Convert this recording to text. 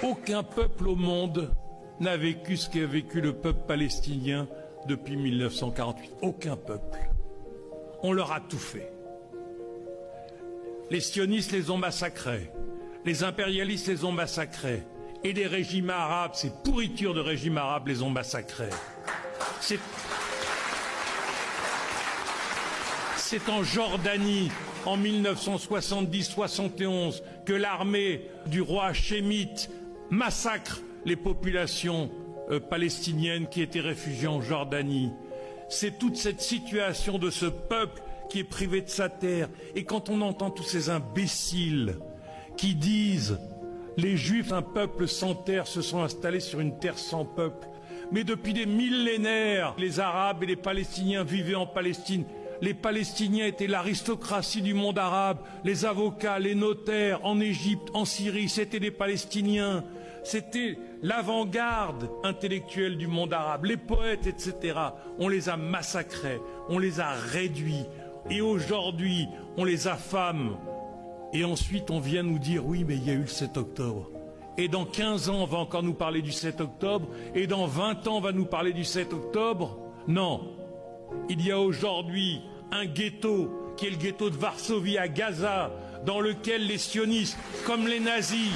Aucun peuple au monde n'a vécu ce qu'a vécu le peuple palestinien depuis 1948. Aucun peuple. On leur a tout fait. Les sionistes les ont massacrés. Les impérialistes les ont massacrés. Et les régimes arabes, ces pourritures de régimes arabes les ont massacrés. C'est en Jordanie, en 1970-71, que l'armée du roi hachémite massacre les populations palestiniennes qui étaient réfugiées en Jordanie. C'est toute cette situation de ce peuple qui est privé de sa terre. Et quand on entend tous ces imbéciles qui disent « les Juifs, un peuple sans terre, se sont installés sur une terre sans peuple », mais depuis des millénaires, les Arabes et les Palestiniens vivaient en Palestine. Les Palestiniens étaient l'aristocratie du monde arabe, les avocats, les notaires, en Égypte, en Syrie, c'était des Palestiniens. C'était l'avant-garde intellectuelle du monde arabe, les poètes, etc. On les a massacrés, on les a réduits. Et aujourd'hui, on les affame. Et ensuite, on vient nous dire, oui, mais il y a eu le 7 octobre. Et dans 15 ans, on va encore nous parler du 7 octobre. Et dans 20 ans, on va nous parler du 7 octobre. Non. Il y a aujourd'hui un ghetto, qui est le ghetto de Varsovie à Gaza, dans lequel les sionistes, comme les nazis,